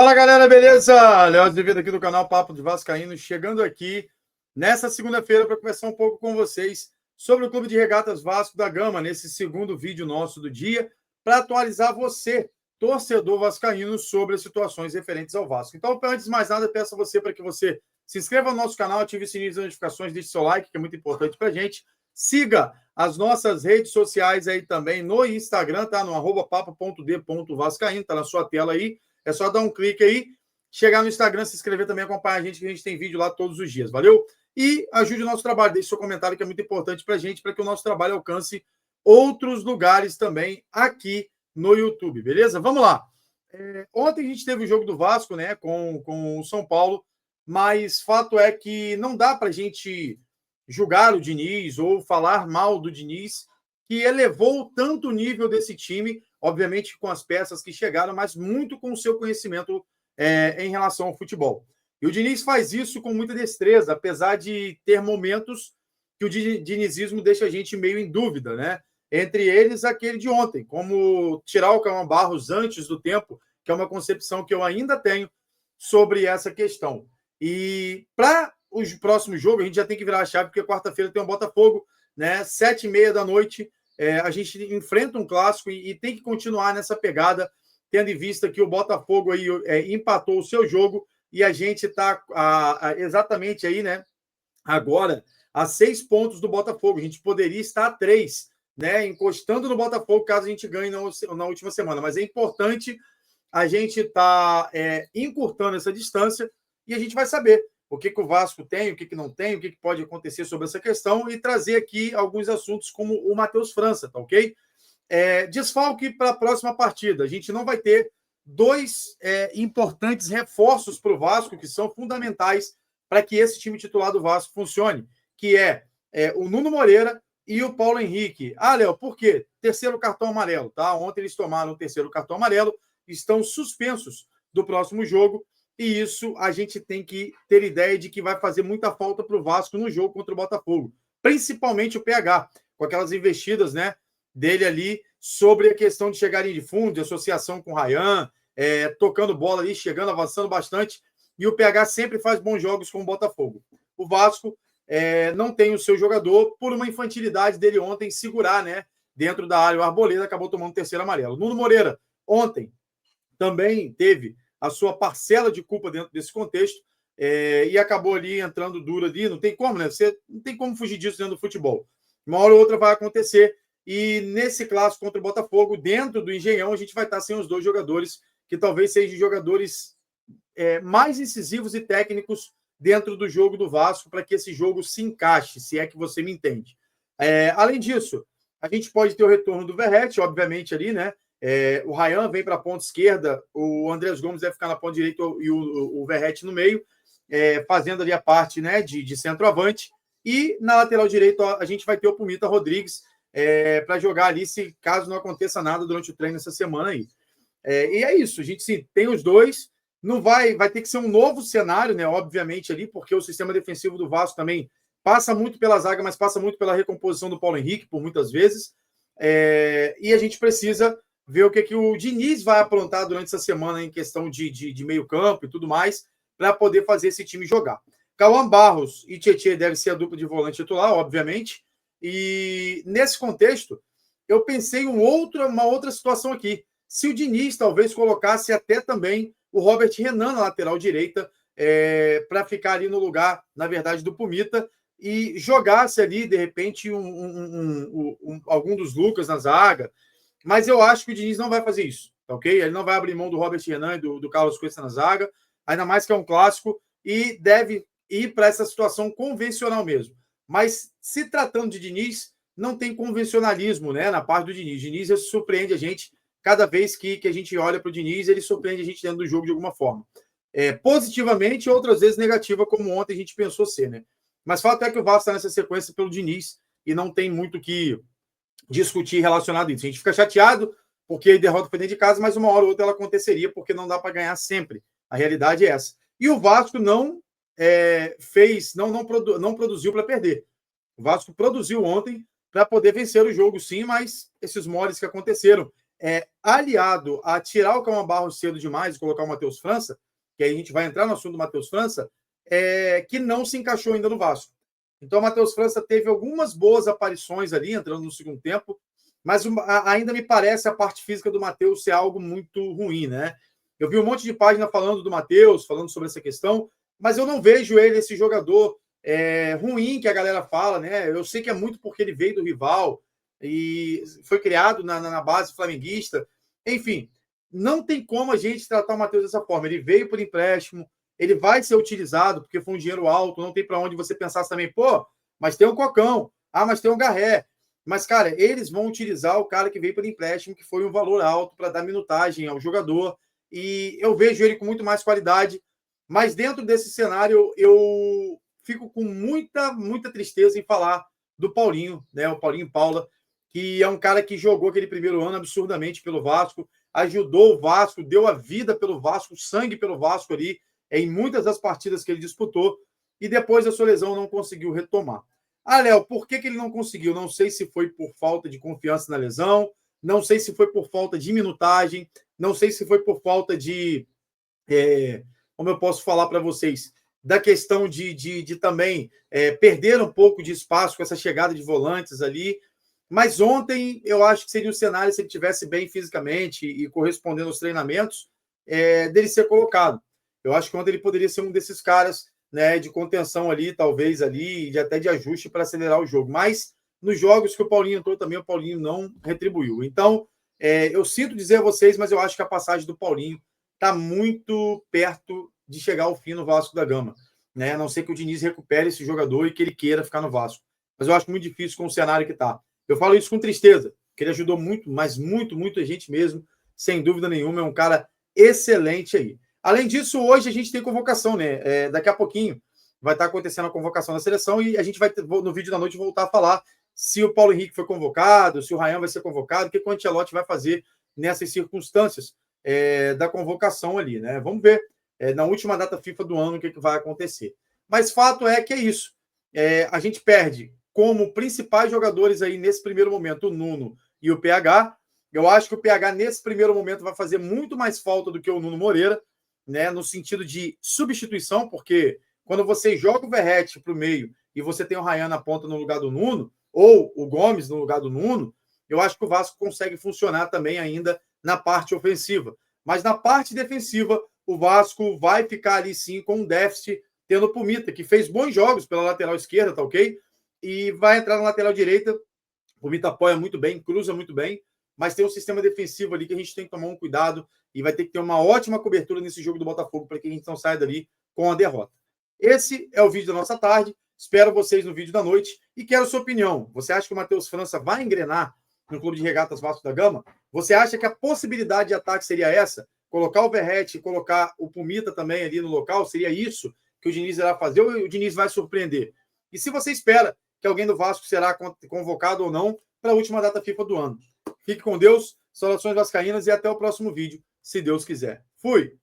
Fala galera, beleza? Léo Azevedo aqui do canal Papo de Vascaíno, chegando aqui nessa segunda-feira para conversar um pouco com vocês sobre o Clube de Regatas Vasco da Gama, nesse segundo vídeo nosso do dia, para atualizar você, torcedor vascaíno, sobre as situações referentes ao Vasco. Então, antes de mais nada, peço a você para que você se inscreva no nosso canal, ative o sininho de notificações, deixe seu like, que é muito importante para a gente. Siga as nossas redes sociais aí também no Instagram, tá? No @papo.d.vascaíno, tá na sua tela aí. É só dar um clique aí, chegar no Instagram, se inscrever também, acompanhar a gente, que a gente tem vídeo lá todos os dias, valeu? E ajude o nosso trabalho, deixe seu comentário, que é muito importante para a gente, para que o nosso trabalho alcance outros lugares também aqui no YouTube, beleza? Vamos lá. Ontem a gente teve o jogo do Vasco, né, com o São Paulo, mas fato é que não dá para a gente julgar o Diniz ou falar mal do Diniz, que elevou tanto o nível desse time, obviamente com as peças que chegaram, mas muito com o seu conhecimento em relação ao futebol. E o Diniz faz isso com muita destreza, apesar de ter momentos que o dinizismo deixa a gente meio em dúvida, né? Entre eles, aquele de ontem, como tirar o Cauã Barros antes do tempo, que é uma concepção que eu ainda tenho sobre essa questão. E para o próximo jogo, a gente já tem que virar a chave, porque quarta-feira tem um Botafogo, né? 7h30 da noite, a gente enfrenta um clássico e tem que continuar nessa pegada, tendo em vista que o Botafogo aí empatou o seu jogo e a gente está exatamente aí, né? Agora, a 6 pontos do Botafogo. A gente poderia estar a 3, né? Encostando no Botafogo caso a gente ganhe na última semana. Mas é importante a gente estar encurtando essa distância e a gente vai saber o que o Vasco tem, o que não tem, o que pode acontecer sobre essa questão e trazer aqui alguns assuntos como o Matheus França, tá ok? Desfalque para a próxima partida. A gente não vai ter 2 importantes reforços para o Vasco, que são fundamentais para que esse time titular do Vasco funcione, que o Nuno Moreira e o Paulo Henrique. Léo, por quê? Terceiro cartão amarelo, tá? Ontem eles tomaram o terceiro cartão amarelo, estão suspensos do próximo jogo, e isso a gente tem que ter ideia de que vai fazer muita falta para o Vasco no jogo contra o Botafogo, principalmente o PH, com aquelas investidas, né, dele ali sobre a questão de chegarem de fundo, de associação com o Ryan, tocando bola ali, chegando, avançando bastante, e o PH sempre faz bons jogos com o Botafogo. O Vasco não tem o seu jogador por uma infantilidade dele ontem segurar, né, dentro da área. O Arboleda acabou tomando o terceiro amarelo. Nuno Moreira, ontem, também teve a sua parcela de culpa dentro desse contexto e acabou ali entrando duro ali. Não tem como, né? Você não tem como fugir disso dentro do futebol. Uma hora ou outra vai acontecer. E nesse clássico contra o Botafogo, dentro do Engenhão, a gente vai estar sem os 2 jogadores que talvez sejam jogadores mais incisivos e técnicos dentro do jogo do Vasco, para que esse jogo se encaixe, se é que você me entende. Além disso, a gente pode ter o retorno do Verratti, obviamente, ali, né? O Ryan vem para a ponta esquerda, o Andrés Gomes deve ficar na ponta direita e o Verratti no meio, fazendo ali a parte, né, de centroavante. E na lateral direita a gente vai ter o Pumita Rodrigues para jogar ali, se caso não aconteça nada durante o treino essa semana aí. E é isso, a gente sim, tem os 2, não vai ter que ser um novo cenário, né, obviamente ali, porque o sistema defensivo do Vasco também passa muito pela zaga, mas passa muito pela recomposição do Paulo Henrique, por muitas vezes, e a gente precisa ver o que o Diniz vai aprontar durante essa semana em questão de meio campo e tudo mais, para poder fazer esse time jogar. Cauã Barros e Tietê deve ser a dupla de volante titular, obviamente, e nesse contexto, eu pensei uma outra situação aqui. Se o Diniz talvez colocasse até também o Robert Renan na lateral direita, para ficar ali no lugar, na verdade, do Pumita, e jogasse ali, de repente, algum dos Lucas na zaga. Mas eu acho que o Diniz não vai fazer isso, tá ok? Ele não vai abrir mão do Robert Renan e do Carlos Cuesta na zaga, ainda mais que é um clássico, e deve ir para essa situação convencional mesmo. Mas se tratando de Diniz, não tem convencionalismo, né, na parte do Diniz. Diniz surpreende a gente cada vez que a gente olha para o Diniz, ele surpreende a gente dentro do jogo de alguma forma. Positivamente, outras vezes negativa, como ontem a gente pensou ser, né? Mas fato é que o Vasco está nessa sequência pelo Diniz e não tem muito que discutir relacionado a isso. A gente fica chateado porque a derrota foi dentro de casa, mas uma hora ou outra ela aconteceria, porque não dá para ganhar sempre. A realidade é essa. E o Vasco não produziu para perder. O Vasco produziu ontem para poder vencer o jogo, sim, mas esses moles que aconteceram aliado a tirar o Calma Barros cedo demais e colocar o Matheus França, que aí a gente vai entrar no assunto do Matheus França, que não se encaixou ainda no Vasco. Então, o Matheus França teve algumas boas aparições ali, entrando no segundo tempo, mas ainda me parece a parte física do Matheus ser algo muito ruim, né? Eu vi um monte de página falando do Matheus, falando sobre essa questão, mas eu não vejo ele, esse jogador ruim que a galera fala, né? Eu sei que é muito porque ele veio do rival e foi criado na base flamenguista. Enfim, não tem como a gente tratar o Matheus dessa forma. Ele veio por empréstimo, ele vai ser utilizado porque foi um dinheiro alto, não tem para onde você pensar também, pô, mas tem um Cocão, mas tem um Garré. Mas, cara, eles vão utilizar o cara que veio por empréstimo, que foi um valor alto para dar minutagem ao jogador, e eu vejo ele com muito mais qualidade, mas dentro desse cenário eu fico com muita tristeza em falar do Paulinho, né? O Paulinho Paula, que é um cara que jogou aquele primeiro ano absurdamente pelo Vasco, ajudou o Vasco, deu a vida pelo Vasco, sangue pelo Vasco ali, em muitas das partidas que ele disputou, e depois da sua lesão não conseguiu retomar. Léo, por que ele não conseguiu? Não sei se foi por falta de confiança na lesão, não sei se foi por falta de minutagem, não sei se foi por falta de... como eu posso falar para vocês, da questão de também perder um pouco de espaço com essa chegada de volantes ali. Mas ontem eu acho que seria um cenário, se ele estivesse bem fisicamente e correspondendo aos treinamentos, dele ser colocado. Eu acho que ontem ele poderia ser um desses caras, né, de contenção ali, talvez ali, e até de ajuste para acelerar o jogo. Mas nos jogos que o Paulinho entrou também, o Paulinho não retribuiu. Então, eu sinto dizer a vocês, mas eu acho que a passagem do Paulinho está muito perto de chegar ao fim no Vasco da Gama. Né? A não ser que o Diniz recupere esse jogador e que ele queira ficar no Vasco. Mas eu acho muito difícil com o cenário que está. Eu falo isso com tristeza, porque ele ajudou muito, mas muita gente mesmo, sem dúvida nenhuma, é um cara excelente aí. Além disso, hoje a gente tem convocação, né? Daqui a pouquinho vai estar acontecendo a convocação da seleção e a gente vai, no vídeo da noite, voltar a falar se o Paulo Henrique foi convocado, se o Ryan vai ser convocado, o que o Ancelotti vai fazer nessas circunstâncias da convocação ali, né? Vamos ver na última data FIFA do ano o que vai acontecer. Mas fato é que é isso. A gente perde como principais jogadores aí nesse primeiro momento o Nuno e o PH. Eu acho que o PH nesse primeiro momento vai fazer muito mais falta do que o Nuno Moreira, né, no sentido de substituição, porque quando você joga o Verratti para o meio e você tem o Ryan na ponta no lugar do Nuno, ou o Gomes no lugar do Nuno, eu acho que o Vasco consegue funcionar também ainda na parte ofensiva. Mas na parte defensiva, o Vasco vai ficar ali sim com um déficit, tendo o Pumita, que fez bons jogos pela lateral esquerda, tá ok? E vai entrar na lateral direita. O Pumita apoia muito bem, cruza muito bem, mas tem um sistema defensivo ali que a gente tem que tomar um cuidado e vai ter que ter uma ótima cobertura nesse jogo do Botafogo para que a gente não saia dali com a derrota. Esse é o vídeo da nossa tarde. Espero vocês no vídeo da noite e quero a sua opinião. Você acha que o Matheus França vai engrenar no Clube de Regatas Vasco da Gama? Você acha que a possibilidade de ataque seria essa? Colocar o Verratti e colocar o Pumita também ali no local? Seria isso que o Diniz irá fazer ou o Diniz vai surpreender? E se você espera que alguém do Vasco será convocado ou não para a última data FIFA do ano? Fique com Deus, saudações vascaínas e até o próximo vídeo, se Deus quiser. Fui!